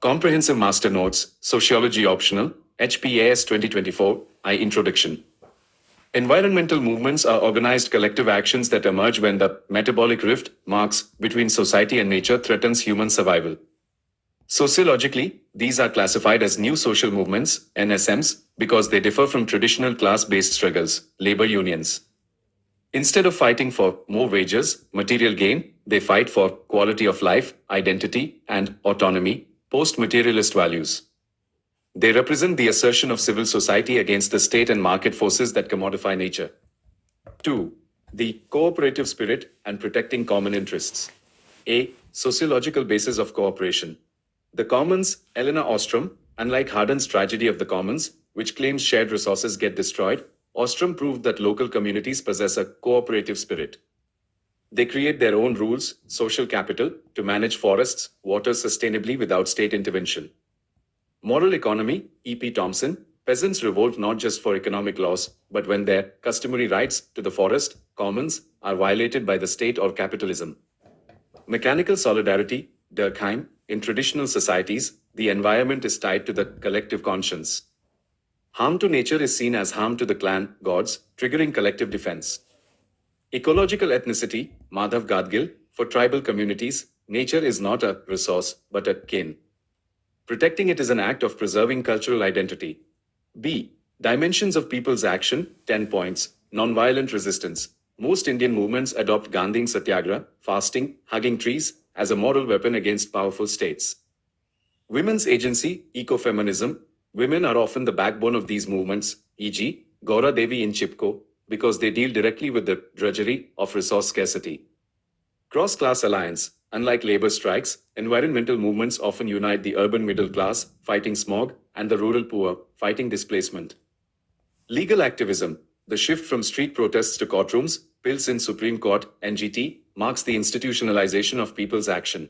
Comprehensive Master Notes, Sociology Optional, HPAS 2024, Introduction. Environmental movements are organized collective actions that emerge when the metabolic rift marks between society and nature threatens human survival. Sociologically, these are classified as new social movements, NSMs, because they differ from traditional class-based struggles, labor unions. Instead of fighting for more wages, material gain, they fight for quality of life, identity, and autonomy, post-materialist values. They represent the assertion of civil society against the state and market forces that commodify nature. 2. The cooperative spirit and protecting common interests. A. Sociological basis of cooperation. The Commons, Elena Ostrom, unlike Hardin's Tragedy of the Commons, which claims shared resources get destroyed, Ostrom proved that local communities possess a cooperative spirit. They create their own rules, social capital, to manage forests, water sustainably without state intervention. Moral economy, E.P. Thompson, peasants revolt not just for economic loss, but when their customary rights to the forest, commons, are violated by the state or capitalism. Mechanical solidarity, Durkheim, in traditional societies, the environment is tied to the collective conscience. Harm to nature is seen as harm to the clan, gods, triggering collective defense. Ecological ethnicity, Madhav Gadgil, for tribal communities, nature is not a resource, but a kin. Protecting it is an act of preserving cultural identity. B. Dimensions of people's action, 10 points. Nonviolent resistance. Most Indian movements adopt Gandhian Satyagraha, fasting, hugging trees, as a moral weapon against powerful states. Women's agency, ecofeminism. Women are often the backbone of these movements, e.g., Gaura Devi in Chipko, because they deal directly with the drudgery of resource scarcity. Cross-class alliance. Unlike labor strikes, environmental movements often unite the urban middle class, fighting smog, and the rural poor, fighting displacement. Legal activism. The shift from street protests to courtrooms, pills in Supreme Court, NGT, marks the institutionalization of people's action.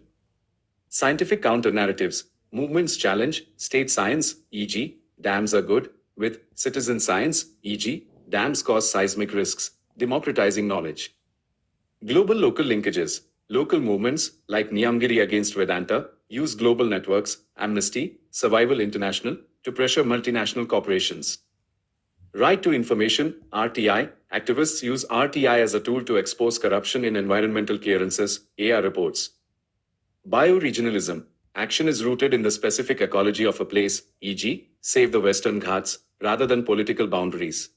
Scientific counter-narratives. Movements challenge state science, e.g., dams are good, with citizen science, e.g., dams cause seismic risks, democratizing knowledge. Global-local linkages. Local movements, like Niyamgiri against Vedanta, use global networks, Amnesty, Survival International, to pressure multinational corporations. Right to information, RTI, activists use RTI as a tool to expose corruption in environmental clearances, AR reports. Bioregionalism. Action is rooted in the specific ecology of a place, e.g., save the Western Ghats, rather than political boundaries.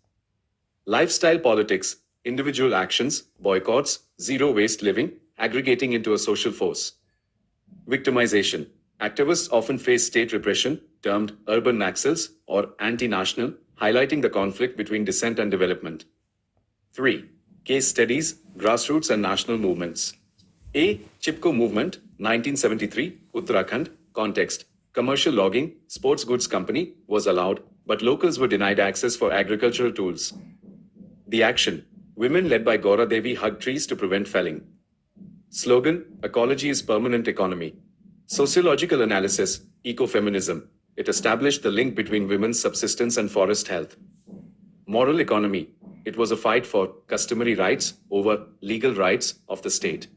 Lifestyle politics. Individual actions, boycotts, zero-waste living, aggregating into a social force. Victimization. Activists often face state repression, termed urban naxals or anti-national, highlighting the conflict between dissent and development. 3. Case studies, grassroots and national movements. A. Chipko movement, 1973, Uttarakhand. Context. Commercial logging, sports goods company, was allowed, but locals were denied access for agricultural tools. The action. Women led by Gaura Devi hug trees to prevent felling. Slogan, ecology is permanent economy. Sociological analysis, ecofeminism. It established the link between women's subsistence and forest health. Moral economy. It was a fight for customary rights over legal rights of the state.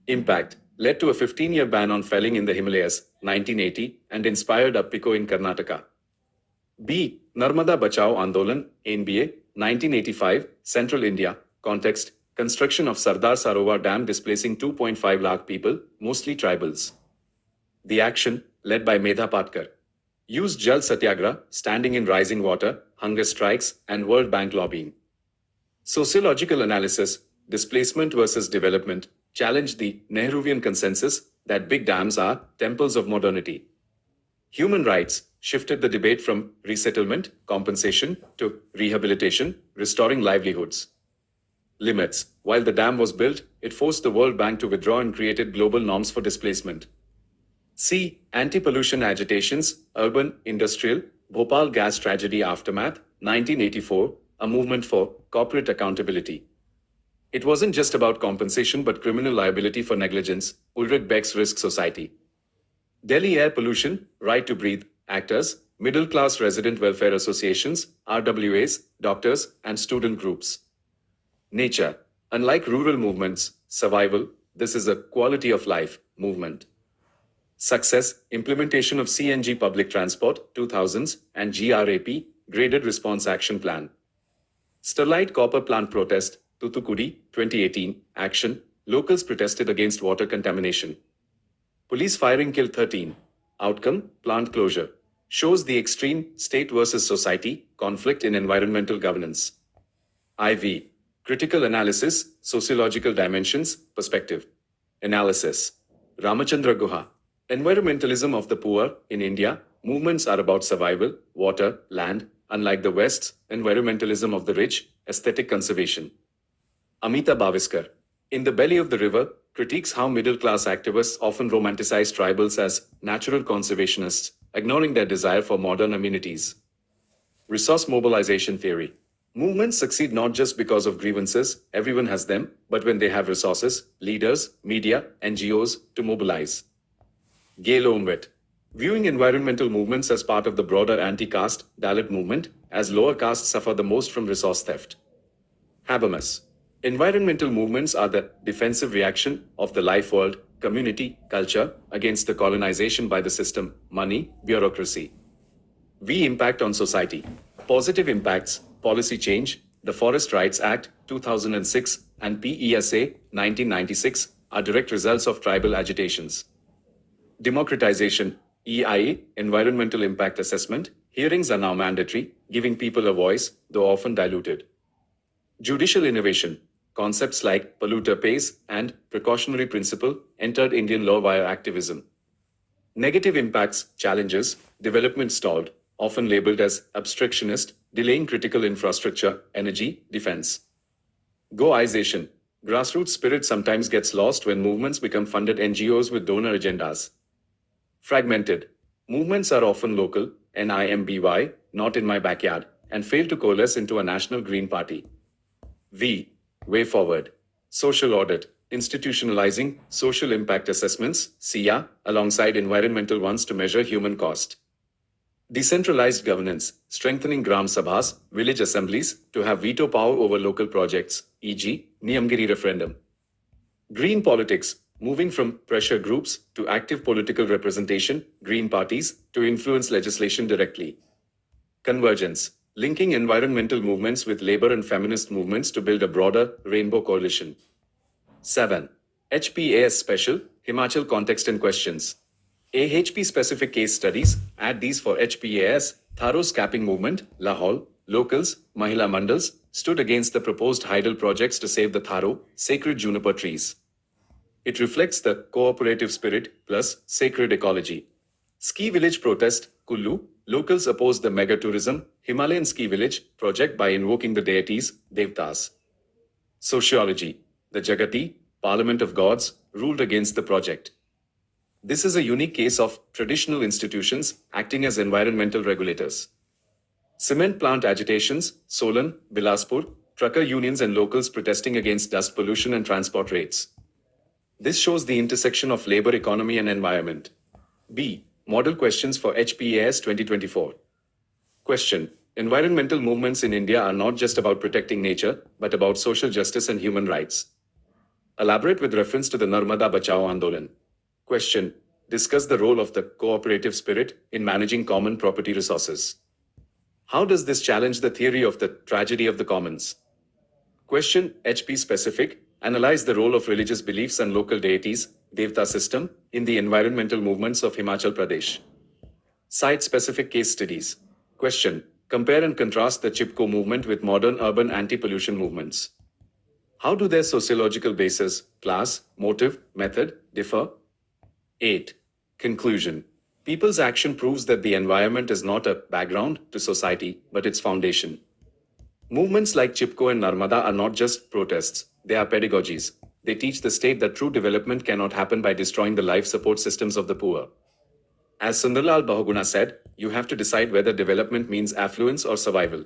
Impact. Led to a 15-year ban on felling in the Himalayas, 1980, and inspired Appiko in Karnataka. B. Narmada Bachao Andolan, NBA, 1985, Central India. Context. Construction of Sardar Sarovar Dam displacing 2.5 lakh people, mostly tribals. The action, led by Medha Patkar. Used Jal Satyagraha, standing in rising water, hunger strikes, and World Bank lobbying. Sociological analysis, displacement versus development, challenged the Nehruvian consensus that big dams are temples of modernity. Human rights shifted the debate from resettlement, compensation, to rehabilitation, restoring livelihoods. Limits. While the dam was built, it forced the World Bank to withdraw and created global norms for displacement. C. Anti-pollution agitations, urban, industrial, Bhopal gas tragedy aftermath, 1984, a movement for corporate accountability. It wasn't just about compensation but criminal liability for negligence, Ulrich Beck's Risk Society. Delhi air pollution, right to breathe, actors, middle-class resident welfare associations, RWAs, doctors, and student groups. Nature. Unlike rural movements, survival, this is a quality of life movement. Success, implementation of CNG public transport 2000s and GRAP, Graded Response Action Plan. Sterlite Copper Plant Protest, Thoothukudi, 2018, Action, locals protested against water contamination. Police firing killed 13. Outcome, plant closure. Shows the extreme state versus society conflict in environmental governance. IV. Critical analysis, sociological dimensions, perspective. Analysis. Ramachandra Guha. Environmentalism of the poor in India. Movements are about survival, water, land, unlike the West's environmentalism of the rich, aesthetic conservation. Amita Bhaviskar. In the Belly of the River, critiques how middle-class activists often romanticize tribals as natural conservationists, ignoring their desire for modern amenities. Resource mobilization theory. Movements succeed not just because of grievances, everyone has them, but when they have resources, leaders, media, NGOs to mobilize. Gail Omwet. Viewing environmental movements as part of the broader anti-caste Dalit movement, as lower castes suffer the most from resource theft. Habermas. Environmental movements are the defensive reaction of the life world, community, culture against the colonization by the system, money, bureaucracy. V. Impact on society. Positive impacts, policy change, the Forest Rights Act 2006 and PESA 1996 are direct results of tribal agitations. Democratization, EIA, Environmental Impact Assessment, hearings are now mandatory, giving people a voice, though often diluted. Judicial innovation, concepts like polluter pays and precautionary principle entered Indian law via activism. Negative impacts, challenges, development stalled, often labeled as obstructionist, delaying critical infrastructure, energy, defense. Goization, grassroots spirit sometimes gets lost when movements become funded NGOs with donor agendas. Fragmented, movements are often local, NIMBY, not in my backyard, and fail to coalesce into a national Green Party. V. Way forward. Social audit, institutionalizing social impact assessments, SIA, alongside environmental ones to measure human cost. Decentralized governance, strengthening Gram Sabhas, village assemblies, to have veto power over local projects, e.g., Niyamgiri referendum. Green politics, moving from pressure groups to active political representation, green parties, to influence legislation directly. Convergence, linking environmental movements with labor and feminist movements to build a broader rainbow coalition. 7. HPAS Special, Himachal Context and Questions. AHP specific case studies, add these for HPAS, Tharo's capping movement, Lahore, locals, Mahila Mandals, stood against the proposed Hydel projects to save the Tharo, sacred juniper trees. It reflects the cooperative spirit plus sacred ecology. Ski village protest, Kullu, locals opposed the mega-tourism Himalayan ski village project by invoking the deities, Devtas. Sociology, the Jagati, Parliament of Gods, ruled against the project. This is a unique case of traditional institutions acting as environmental regulators. Cement plant agitations, Solan, Bilaspur, trucker unions and locals protesting against dust pollution and transport rates. This shows the intersection of labor economy and environment. B. Model questions for HPAS 2024. Question. Environmental movements in India are not just about protecting nature, but about social justice and human rights. Elaborate with reference to the Narmada Bachao Andolan. Question. Discuss the role of the cooperative spirit in managing common property resources. How does this challenge the theory of the tragedy of the commons? Question. HP specific. Analyze the role of religious beliefs and local deities, Devta system, in the environmental movements of Himachal Pradesh. Cite specific case studies. Question. Compare and contrast the Chipko movement with modern urban anti-pollution movements. How do their sociological bases, class, motive, method, differ? 8. Conclusion. People's action proves that the environment is not a background to society, but its foundation. Movements like Chipko and Narmada are not just protests, they are pedagogies. They teach the state that true development cannot happen by destroying the life support systems of the poor. As Sundarlal Bahuguna said, you have to decide whether development means affluence or survival.